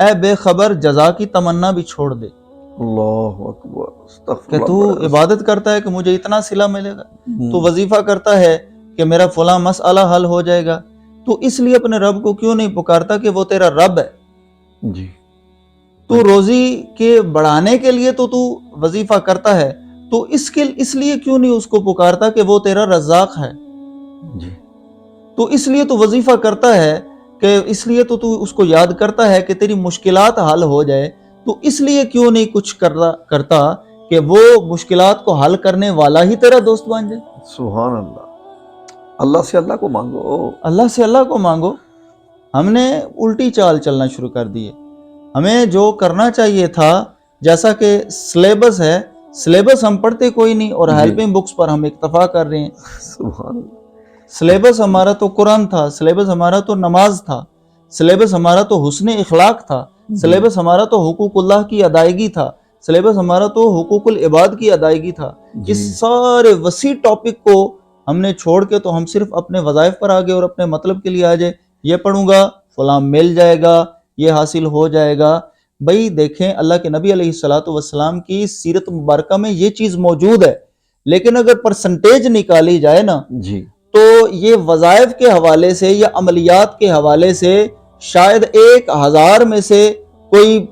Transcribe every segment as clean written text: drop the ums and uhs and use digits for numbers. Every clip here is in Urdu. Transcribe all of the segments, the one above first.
اے بے خبر جزا کی تمنا بھی چھوڑ دے اللہ اکبر، استغفر کہ اللہ، تو بڑا عبادت کرتا ہے کہ مجھے اتنا صلہ ملے گا، تو ہوں، وظیفہ کرتا ہے کہ میرا فلاں مسئلہ حل ہو جائے گا، تو اس لیے اپنے رب کو کیوں نہیں پکارتا کہ وہ تیرا رب ہے؟ جی تو روزی کے بڑھانے کے لیے تو وظیفہ کرتا ہے، تو اس لیے کیوں نہیں اس کو پکارتا کہ وہ تیرا رزاق ہے؟ جی تو اس لیے تو وظیفہ کرتا ہے کہ اس لیے تو اس کو یاد کرتا ہے کہ تیری مشکلات حل ہو جائے، تو اس لیے کیوں نہیں کچھ کرتا کہ وہ مشکلات کو حل کرنے والا ہی تیرا دوست بن جائے؟ سبحان اللہ، اللہ سے اللہ کو مانگو۔ اللہ سے اللہ کو مانگو۔ ہم نے الٹی چال چلنا شروع کر دی ہے۔ ہمیں جو کرنا چاہیے تھا، جیسا کہ سلیبس ہے، سلیبس ہم پڑھتے کوئی نہیں، اور جی ہیلپنگ بکس پر ہم اکتفا کر رہے ہیں۔ سبحان اللہ، سلیبس ہمارا تو قرآن تھا، سلیبس ہمارا تو نماز تھا، سلیبس ہمارا تو حسن اخلاق تھا، سلیبس ہمارا تو حقوق اللہ کی ادائیگی تھا، سلیبس ہمارا تو حقوق العباد کی ادائیگی تھا۔ جی اس سارے وسیع ٹاپک کو ہم نے چھوڑ کے تو ہم صرف اپنے وظائف پر آگے اور اپنے مطلب کے لیے آ جائے، یہ پڑھوں گا فلاں مل جائے گا، یہ حاصل ہو جائے گا۔ بھئی دیکھیں، اللہ کے نبی علیہ السلام کی سیرت مبارکہ میں یہ چیز موجود ہے، لیکن اگر پرسنٹیج نکالی جائے نا، جی تو یہ وظائف کے حوالے سے یا عملیات کے حوالے سے شاید 1000 میں سے کوئی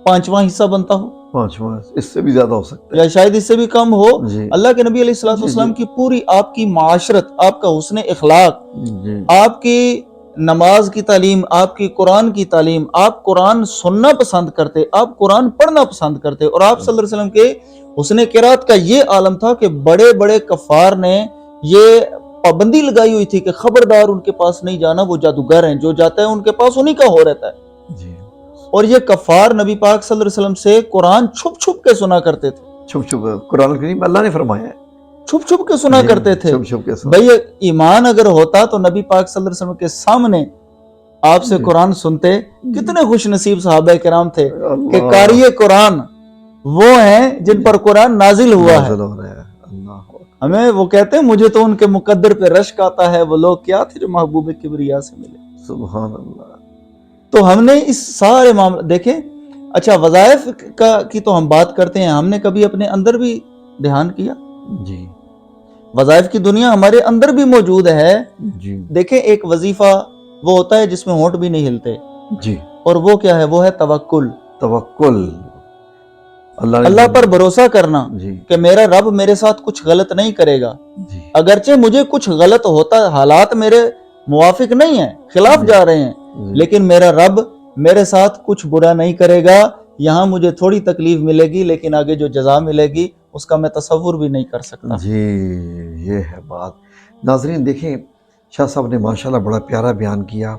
5واں حصہ بنتا ہو، 5واں، اس سے بھی زیادہ ہو سکتا ہے۔ یا شاید اس سے بھی کم ہو۔ جی اللہ کے نبی علیہ السلام کی پوری آپ کی معاشرت، آپ کا حسن اخلاق، جی آپ کی نماز کی تعلیم، آپ کی قرآن کی تعلیم، آپ قرآن سننا پسند کرتے، آپ قرآن پڑھنا پسند کرتے، اور آپ صلی اللہ علیہ وسلم کے حسن قرات کا یہ عالم تھا کہ بڑے بڑے کفار نے یہ پابندی لگائی ہوئی تھی کہ خبردار ان کے پاس نہیں جانا، وہ جادوگر ہیں، جو جاتا ہے ان کے پاس انہی کا ہو رہتا ہے۔ جی اور یہ کفار نبی پاک صلی اللہ علیہ وسلم سے قرآن چھپ چھپ کے سنا کرتے تھے، چھپ چھپ قرآن کریم اللہ نے فرمایا ہے، چھپ چھپ کے سنا کرتے تھے۔ چھپ چھپ کے ساتھ۔ بھئی ایمان اگر ہوتا تو نبی پاک صلی اللہ علیہ وسلم کے سامنے آپ سے قرآن سنتے۔ کتنے خوش نصیب صحابہ کرام تھے کہ قاری قرآن وہ ہیں جن پر قرآن نازل ہوا ہے۔ نازل ہو رہا ہے، اللہ اکبر۔ ہمیں وہ کہتے ہیں مجھے تو ان کے مقدر پہ رشک آتا ہے، وہ لوگ کیا تھے جو محبوب کبریا سے ملے۔ سبحان اللہ۔ تو ہم نے اس سارے معاملے دیکھیں۔ اچھا، وظائف کی تو ہم بات کرتے ہیں، ہم نے کبھی اپنے اندر بھی دھیان کیا؟ جی وظائف کی دنیا ہمارے اندر بھی موجود ہے۔ جی دیکھیں، ایک وظیفہ وہ ہوتا ہے جس میں ہونٹ بھی نہیں ہلتے، جی اور وہ کیا ہے؟ وہ ہے توکل، توکل، اللہ پر بھروسہ کرنا جی کہ میرا رب میرے ساتھ کچھ غلط نہیں کرے گا، جی اگرچہ مجھے کچھ غلط ہوتا، حالات میرے موافق نہیں ہیں، خلاف جا رہے ہیں، لیکن میرا رب میرے ساتھ کچھ برا نہیں کرے گا۔ یہاں مجھے تھوڑی تکلیف ملے گی، لیکن آگے جو جزا ملے گی اس کا میں تصور بھی نہیں کر سکتا۔ جی یہ ہے بات۔ ناظرین دیکھیں، شاہ صاحب نے ماشاءاللہ بڑا پیارا بیان کیا۔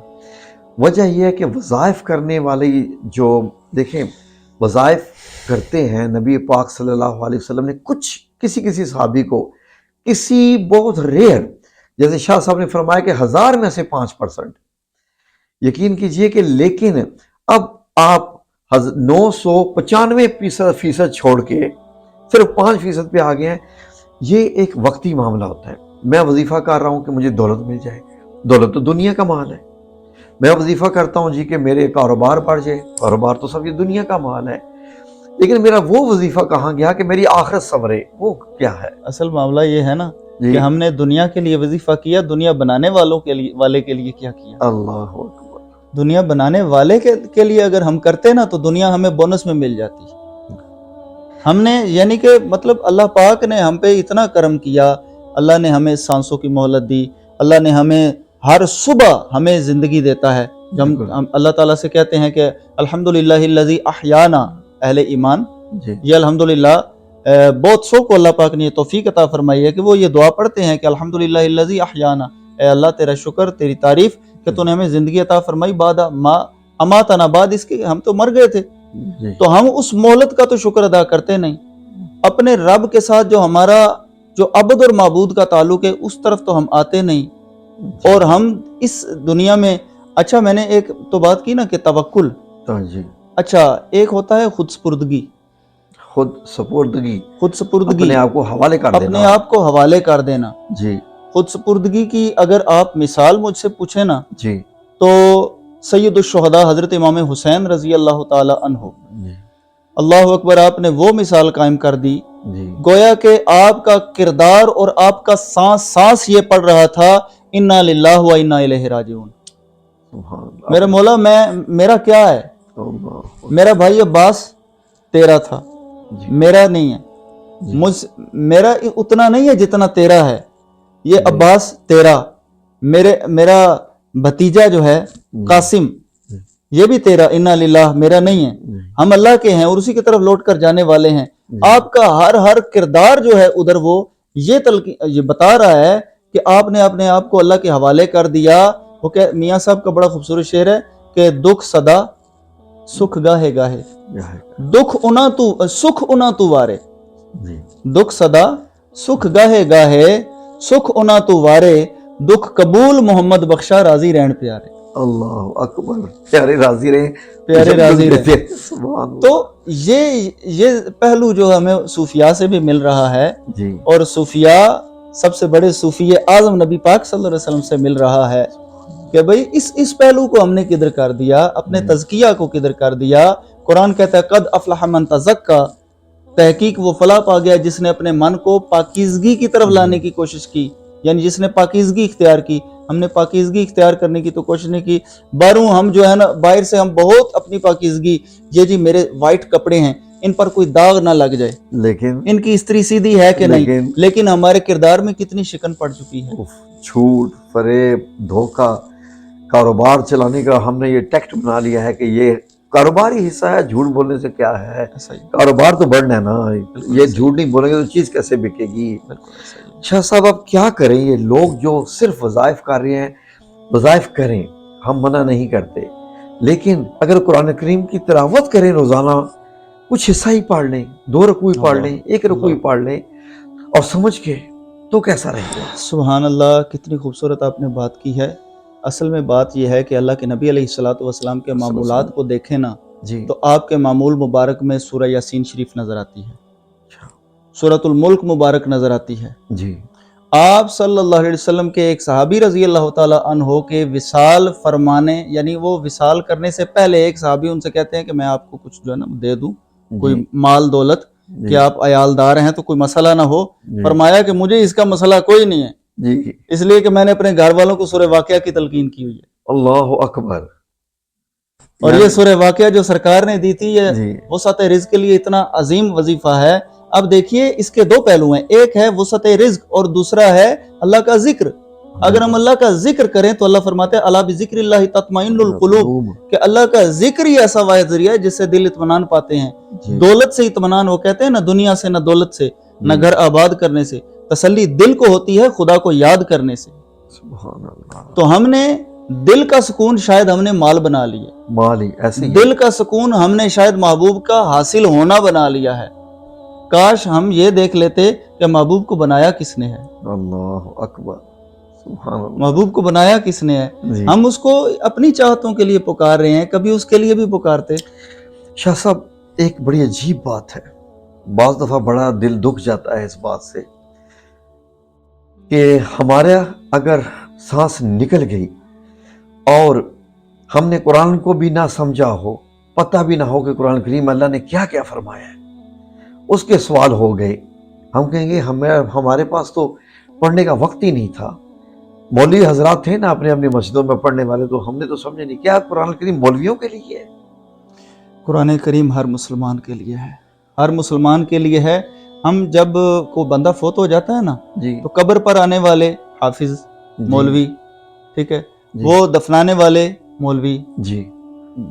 وجہ یہ ہے کہ وظائف کرنے والے جو دیکھیں وظائف کرتے ہیں، نبی پاک صلی اللہ علیہ وسلم نے کسی صحابی کو، کسی بہت ریئر، جیسے شاہ صاحب نے فرمایا کہ 1000 میں سے 5%، یقین کیجئے کہ لیکن اب آپ 995% چھوڑ کے صرف 5% پہ آ گئے ہیں۔ یہ ایک وقتی معاملہ ہوتا ہے۔ میں وظیفہ کر رہا ہوں کہ مجھے دولت مل جائے، دولت تو دنیا کا مال ہے۔ میں وظیفہ کرتا ہوں جی کہ میرے کاروبار بڑھ جائے، کاروبار تو سب یہ دنیا کا مال ہے، لیکن میرا وہ وظیفہ کہاں گیا کہ میری آخرت سنورے؟ وہ کیا ہے؟ اصل معاملہ یہ ہے نا جی کہ ہم نے دنیا کے لیے وظیفہ کیا، دنیا بنانے والے کے لیے کیا کیا؟ اللہ اکبر۔ دنیا بنانے والے کے لیے اگر ہم کرتے نا تو دنیا ہمیں بونس میں مل جاتی۔ ہم نے یعنی کہ مطلب اللہ پاک نے ہم پہ اتنا کرم کیا، اللہ نے ہمیں سانسوں کی مہلت دی، اللہ نے ہمیں ہر صبح ہمیں زندگی دیتا ہے۔ جب ہم اللہ تعالیٰ سے کہتے ہیں کہ الحمدللہ الذی احیانا، اہل ایمان، جی یہ الحمدللہ بہت سو کو اللہ پاک نے یہ توفیق عطا فرمائی ہے کہ وہ یہ دعا پڑھتے ہیں کہ الحمدللہ الذی احیانا، اے اللہ تیرا شکر، تیری تعریف کہ تو نے ہمیں زندگی عطا فرمائی، بعد ما اماتنا، بعد اس کے ہم تو مر گئے تھے۔ جی تو ہم اس مہلت کا تو شکر ادا کرتے نہیں، اپنے رب کے ساتھ جو ہمارا جو عبد اور معبود کا تعلق ہے اس طرف تو ہم آتے نہیں، اور ہم اس دنیا میں اچھا میں نے ایک تو بات کی نا کہ توکل، جی اچھا ایک ہوتا ہے خود سپردگی، خود سپردگی، خود سپردگی اپنے آپ کو حوالے کر دینا، اپنے آپ کو حوالے کر دینا۔ جی خود سپردگی کی اگر آپ مثال مجھ سے پوچھیں نا جی تو سید الشہداء حضرت امام حسین رضی اللہ تعالی عنہ، جی اللہ اکبر، آپ نے وہ مثال قائم کر دی، جی گویا کہ آپ کا کردار اور آپ کا سانس سانس یہ پڑھ رہا تھا انا للہ و انا الیہ راجعون۔ سبحان اللہ میرے مولا میرا کیا ہے؟ اللہ میرا بھائی عباس تیرا تھا، جی میرا نہیں ہے، جی میرا اتنا نہیں ہے جتنا تیرا ہے، یہ جی عباس تیرا، میرا بھتیجا جو ہے قاسم جی یہ بھی تیرا، انا للہ، میرا نہیں ہے، جی ہم اللہ کے ہیں اور اسی کی طرف لوٹ کر جانے والے ہیں۔ جی آپ کا ہر کردار جو ہے ادھر وہ یہ بتا رہا ہے کہ آپ نے اپنے آپ کو اللہ کے حوالے کر دیا۔ وہ کہ میاں صاحب کا بڑا خوبصورت شعر ہے کہ دکھ صدا سکھ گاہے گاہے، دکھ انا تو سکھ انا تو وارے، جی دکھ صدا سکھ گاہے گاہے، سکھ انا تو وارے، دکھ قبول محمد بخشا راضی رہن پیارے۔ اللہ اکبر، پیارے راضی رہے، پیارے راضی رہے۔ سبحان اللہ۔ تو یہ پہلو جو ہمیں صوفیاء سے بھی مل رہا ہے، جی اور صوفیاء سب سے بڑے صوفی اعظم نبی پاک صلی اللہ علیہ وسلم سے مل رہا ہے کہ بھئی اس پہلو کو ہم نے کدھر کر دیا، اپنے تزکیہ کو کدھر کر دیا۔ قرآن کہتا ہے قد افلح من تزکا، تحقیق وہ فلاح پا گیا جس نے اپنے من کو پاکیزگی کی طرف لانے کی کوشش کی، یعنی جس نے پاکیزگی اختیار کی۔ ہم نے پاکیزگی اختیار کرنے کی تو کوشش نہیں کی، باہروں ہم جو ہے نا، باہر سے ہم بہت اپنی پاکیزگی، یہ جی میرے وائٹ کپڑے ہیں ان پر کوئی داغ نہ لگ جائے، لیکن ان کی استری سیدھی ہے کہ نہیں، لیکن ہمارے کردار میں کتنی شکن پڑ چکی ہے۔ جھوٹ، فریب، دھوکہ، کاروبار چلانے کا ہم نے یہ ٹیکٹ بنا لیا ہے کہ یہ کاروباری حصہ ہے، جھوٹ بولنے سے کیا ہے، کاروبار تو بڑھنا ہے نا، یہ جھوٹ نہیں بولیں گے تو چیز کیسے بکے گی۔ شاہ صاحب اب کیا کریں، یہ لوگ جو صرف وظائف کر رہے ہیں، وظائف کریں، ہم منع نہیں کرتے، لیکن اگر قرآن کریم کی تلاوت کریں روزانہ، کچھ حصہ ہی پڑھ لیں، 2 رکوع ہی پڑھ لیں، 1 رکوع ہی پڑھ لیں اور سمجھ کے، تو کیسا رہے گا؟ سبحان اللہ، کتنی خوبصورت آپ نے بات کی ہے۔ اصل میں بات یہ ہے کہ اللہ کے نبی علیہ الصلوۃ والسلام کے معمولات کو دیکھیں نا، جی تو آپ کے معمول مبارک میں سورہ یاسین شریف نظر آتی ہے، سورۃ الملک مبارک نظر آتی ہے۔ جی آپ صلی اللہ علیہ وسلم کے ایک صحابی رضی اللہ تعالی عنہ کے وصال فرمانے، یعنی وہ وصال کرنے سے پہلے ایک صحابی ان سے کہتے ہیں کہ میں آپ کو کچھ جو ہے نا دے دوں، کوئی مال دولت، کہ آپ عیالدار ہیں تو کوئی مسئلہ نہ ہو۔ فرمایا کہ مجھے اس کا مسئلہ کوئی نہیں ہے، جی اس لیے کہ میں نے اپنے گھر والوں کو سورہ واقعہ کی تلقین کی ہوئی ہے، اللہ اکبر۔ اور یہ سورہ واقعہ جو سرکار نے دی تھی، یہ جی وسعت رزق کے لیے اتنا عظیم وظیفہ ہے۔ اب دیکھیے اس کے 2 پہلو ہیں، ایک ہے وسعت رزق اور دوسرا ہے اللہ کا ذکر۔ اگر ہم اللہ کا ذکر کریں تو اللہ فرماتے ہیں الا بذکر اللہ تطمئن القلوب، کہ اللہ کا ذکر ہی ایسا واحد ذریعہ ہے جس سے دل اطمینان پاتے ہیں۔ دولت سے اطمینان، وہ کہتے ہیں نہ دنیا سے، نہ دولت سے، نہ گھر آباد کرنے سے، تسلی دل کو ہوتی ہے خدا کو یاد کرنے سے۔ سبحان اللہ۔ تو ہم نے دل کا سکون شاید ہم نے مال بنا لیا، مال ہی ایسے ہی، دل کا سکون ہم نے شاید محبوب کا حاصل ہونا بنا لیا ہے۔ کاش ہم یہ دیکھ لیتے کہ محبوب کو بنایا کس نے ہے، اللہ اکبر، سبحان اللہ۔ محبوب کو بنایا کس نے ہے۔ جی ہم اس کو اپنی چاہتوں کے لیے پکار رہے ہیں، کبھی اس کے لیے بھی پکارتے۔ شاہ صاحب ایک بڑی عجیب بات ہے، بعض دفعہ بڑا دل دکھ جاتا ہے اس بات سے کہ ہمارا اگر سانس نکل گئی اور ہم نے قرآن کو بھی نہ سمجھا ہو، پتہ بھی نہ ہو کہ قرآن کریم اللہ نے کیا کیا فرمایا ہے، اس کے سوال ہو گئے، ہم کہیں گے ہمارے پاس تو پڑھنے کا وقت ہی نہیں تھا۔ مولوی حضرات تھے نا اپنے مسجدوں میں پڑھنے والے، تو ہم نے تو سمجھے نہیں، کیا قرآن کریم مولویوں کے لیے ہے؟ قرآن کریم ہر مسلمان کے لیے ہے، ہر مسلمان کے لیے ہے۔ ہم جب کوئی بندہ فوت ہو جاتا ہے نا، جی تو قبر پر آنے والے حافظ مولوی، ٹھیک ہے، جی وہ دفنانے والے مولوی، جی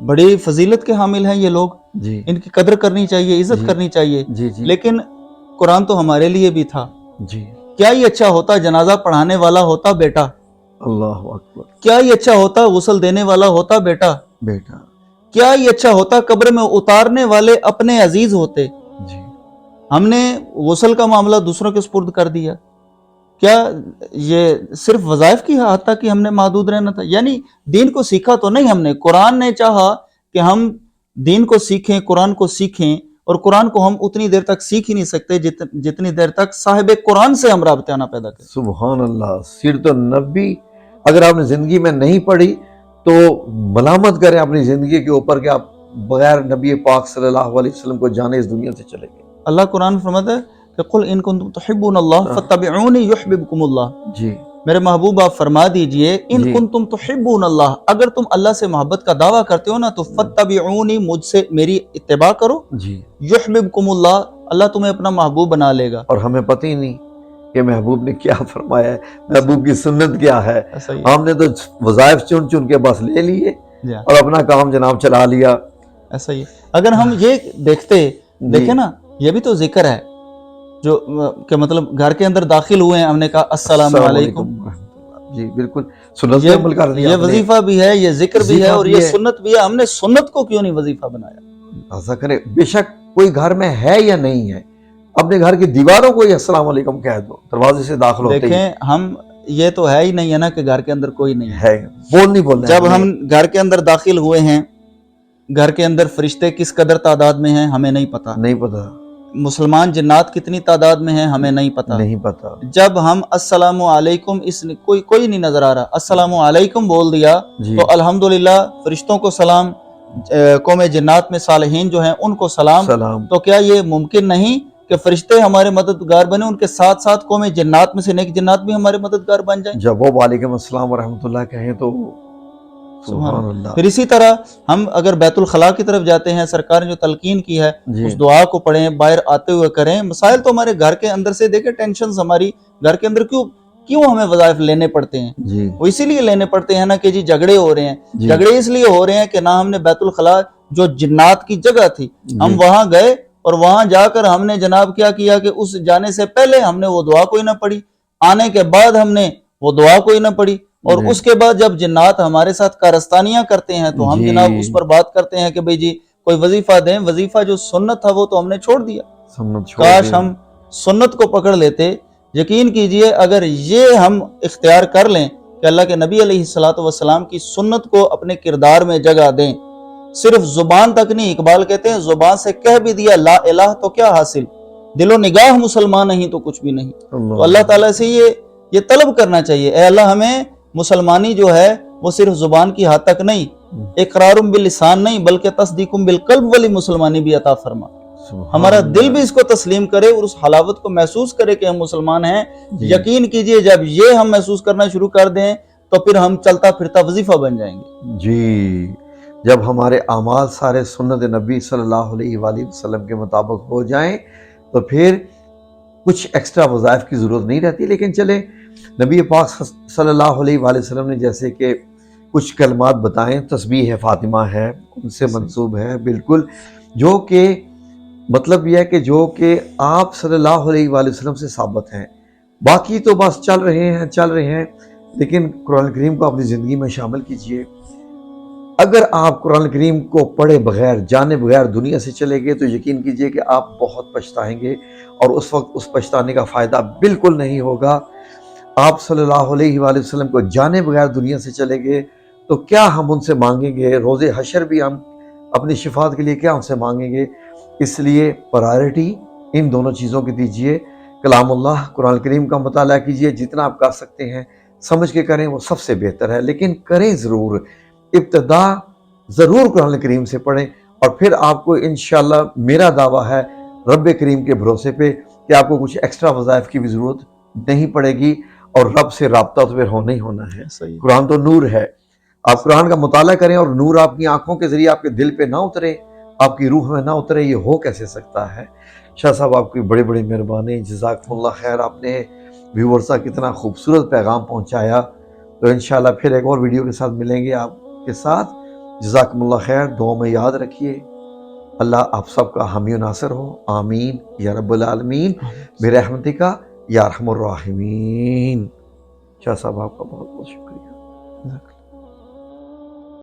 بڑی فضیلت کے حامل ہیں یہ لوگ، جی ان کی قدر کرنی چاہیے، عزت کرنی چاہیے۔ جی جی لیکن قرآن تو ہمارے لیے بھی تھا۔ جی کیا یہ اچھا ہوتا جنازہ پڑھانے والا ہوتا بیٹا؟ اللہ اکبر، کیا یہ اچھا ہوتا غسل دینے والا ہوتا بیٹا؟ بیٹا، کیا یہ اچھا ہوتا قبر میں اتارنے والے اپنے عزیز ہوتے؟ جی ہم نے غسل کا معاملہ دوسروں کے سپرد کر دیا۔ کیا یہ صرف وظائف کی حد تک کہ ہم نے محدود رہنا تھا؟ یعنی دین کو سیکھا تو نہیں ہم نے، قرآن نے چاہا کہ ہم دین کو سیکھیں، قرآن کو سیکھیں، اور قرآن کو ہم اتنی دیر تک سیکھ ہی نہیں سکتے جتنی دیر تک صاحب قرآن سے ہم رابطہ نہ پیدا کریں۔ سبحان اللہ۔ سیرت النبی اگر آپ نے زندگی میں نہیں پڑھی تو ملامت کریں اپنی زندگی کے اوپر کہ آپ بغیر نبی پاک صلی اللہ علیہ وسلم کو جانے اس دنیا سے چلے گئے. اللہ قرآن میں فرماتا ہے کہ قل ان کنتم تحبون اللہ فاتبعونی یحببکم اللہ. جی میرے محبوب آپ فرما دیجئے ان جی کنتم تحبون اللہ، اگر تم اللہ سے محبت کا دعویٰ کرتے ہو نا تو فاتبعونی، مجھ سے میری اتباع کرو، جی. یحببکم اللہ، اللہ تمہیں اپنا محبوب بنا لے گا. اور ہمیں پتہ ہی نہیں کہ محبوب نے کیا فرمایا ہے، محبوب کی سنت کیا ہے. ایسا ہی ہم نے تو وظائف چن چن کے بس لے لیے جی، اور اپنا کام جناب چلا لیا. ایسا ہی. اگر ہم یہ دیکھیں نا، یہ بھی تو ذکر ہے جو کہ مطلب گھر کے اندر داخل ہوئے ہیں، ہم نے کہا السلام علیکم. جی بالکل، سنت پہ عمل کر دیا. یہ وظیفہ بھی ہے، یہ ذکر بھی ہے، وظیفہ اور بھی یہ ہے. سنت بھی ہے. ہم نے سنت کو کیوں نہیں وظیفہ بنایا؟ ایسا کرے، بے شک کوئی گھر میں ہے یا نہیں ہے، اپنے گھر کی دیواروں کو یہ السلام علیکم کہہ دو دروازے سے داخل ہوتے ہی. دیکھیں ہم یہ تو ہے ہی نہیں ہے نا کہ گھر کے اندر کوئی نہیں ہے. بول نہیں بولنا. جب ہم گھر کے اندر داخل ہوئے ہیں، گھر کے اندر فرشتے کس قدر تعداد میں ہیں ہمیں نہیں پتا، نہیں پتا، مسلمان جنات کتنی تعداد میں ہیں ہمیں نہیں پتا. نہیں پتا. جب ہم السلام علیکم، اس نے کوئی نہیں نظر آ رہا، السلام علیکم بول دیا جی تو الحمدللہ فرشتوں کو سلام، قوم جنات میں صالحین جو ہیں ان کو سلام. سلام. تو کیا یہ ممکن نہیں کہ فرشتے ہمارے مددگار بنے، ان کے ساتھ ساتھ قوم جنات میں سے نیک جنات بھی ہمارے مددگار بن جائیں؟ جب وہ وعلیکم السلام ورحمۃ اللہ کہیں تو سبحان اللہ. پھر اسی طرح ہم اگر بیت الخلاء کی طرف جاتے ہیں، سرکار نے جو تلقین کی ہے جی اس دعا کو پڑھیں، باہر آتے ہوئے کریں. مسائل تو ہمارے گھر کے اندر سے، دیکھیں ٹینشنز ہماری گھر کے اندر کیوں ہمیں وظائف لینے پڑتے ہیں؟ جی وہ اسی لیے لینے پڑتے ہیں نا کہ جی جھگڑے ہو رہے ہیں. جی جھگڑے اس لیے ہو رہے ہیں کہ نہ ہم نے بیت الخلاء جو جنات کی جگہ تھی ہم جی وہاں گئے، اور وہاں جا کر ہم نے جناب کیا کیا کہ اس جانے سے پہلے ہم نے وہ دعا کوئی نہ پڑھی، آنے کے بعد ہم نے وہ دعا کوئی نہ پڑھی، اور جی اس کے بعد جب جنات ہمارے ساتھ کارستانیاں کرتے ہیں تو ہم جی جناب اس پر بات کرتے ہیں کہ بھئی جی کوئی وظیفہ دیں. وظیفہ جو سنت تھا وہ تو ہم نے چھوڑ دیا. سنت چھوڑ کاش دے. ہم سنت کو پکڑ لیتے. یقین کیجئے اگر یہ ہم اختیار کر لیں کہ اللہ کے نبی علیہ السلام کی سنت کو اپنے کردار میں جگہ دیں، صرف زبان تک نہیں، اقبال کہتے ہیں زبان سے کہہ بھی دیا لا الہ تو کیا حاصل، دل و نگاہ مسلمان نہیں تو کچھ بھی نہیں. تو اللہ تعالیٰ سے یہ طلب کرنا چاہیے، اے اللہ ہمیں مسلمانی جو ہے وہ صرف زبان کی حد تک نہیں، اقرار باللسان نہیں، بلکہ تصدیق بالقلب والی مسلمانی بھی عطا فرما. ہمارا دل بھی اس کو تسلیم کرے اور اس حلاوت کو محسوس کرے کہ ہم مسلمان ہیں. یقین کیجئے جب یہ ہم محسوس کرنا شروع کر دیں تو پھر ہم چلتا پھرتا وظیفہ بن جائیں گے. جی جب ہمارے اعمال سارے سنت نبی صلی اللہ علیہ وآلہ وسلم کے مطابق ہو جائیں تو پھر کچھ ایکسٹرا وظائف کی ضرورت نہیں رہتی. لیکن چلیں، نبی پاک صلی اللہ علیہ وآلہ وسلم نے جیسے کہ کچھ کلمات بتائیں، تسبیح فاطمہ ہے، ان سے منسوب ہے بالکل، جو کہ مطلب یہ ہے کہ جو کہ آپ صلی اللہ علیہ وآلہ وسلم سے ثابت ہیں. باقی تو بس چل رہے ہیں. لیکن قرآن کریم کو اپنی زندگی میں شامل کیجئے. اگر آپ قرآن کریم کو پڑھے بغیر، جانے بغیر دنیا سے چلے گئے تو یقین کیجئے کہ آپ بہت پچھتائیں گے، اور اس وقت اس پچھتانے کا فائدہ بالکل نہیں ہوگا. آپ صلی اللہ علیہ وآلہ وسلم کو جانے بغیر دنیا سے چلے گئے تو کیا ہم ان سے مانگیں گے؟ روز حشر بھی ہم اپنی شفاعت کے لیے کیا ان سے مانگیں گے؟ اس لیے پرائرٹی ان دونوں چیزوں کی دیجئے. کلام اللہ قرآن کریم کا مطالعہ کیجئے، جتنا آپ کر سکتے ہیں سمجھ کے کریں، وہ سب سے بہتر ہے. لیکن کریں ضرور، ابتدا ضرور قرآن کریم سے پڑھیں، اور پھر آپ کو انشاءاللہ میرا دعویٰ ہے رب کریم کے بھروسے پہ کہ آپ کو کچھ ایکسٹرا وظائف کی بھی ضرورت نہیں پڑے گی، اور رب سے رابطہ تو پھر ہونا ہی ہونا ہے. قرآن تو نور ہے. آپ قرآن کا مطالعہ کریں اور نور آپ کی آنکھوں کے ذریعے آپ کے دل پہ نہ اترے، آپ کی روح میں نہ اترے، یہ ہو کیسے سکتا ہے؟ شاہ صاحب آپ کی بڑی بڑی مہربانی، جزاکم اللہ خیر. آپ نے ویورز کا کتنا خوبصورت پیغام پہنچایا. تو انشاءاللہ پھر ایک اور ویڈیو کے ساتھ ملیں گے آپ کے ساتھ. جزاکم اللہ خیر. دعا میں یاد رکھیے. اللہ آپ سب کا حامی و ناصر ہو. آمین یا رب العالمین برحمتک یا ارحم الراحمین. شاہ صاحب آپ کا بہت بہت شکریہ.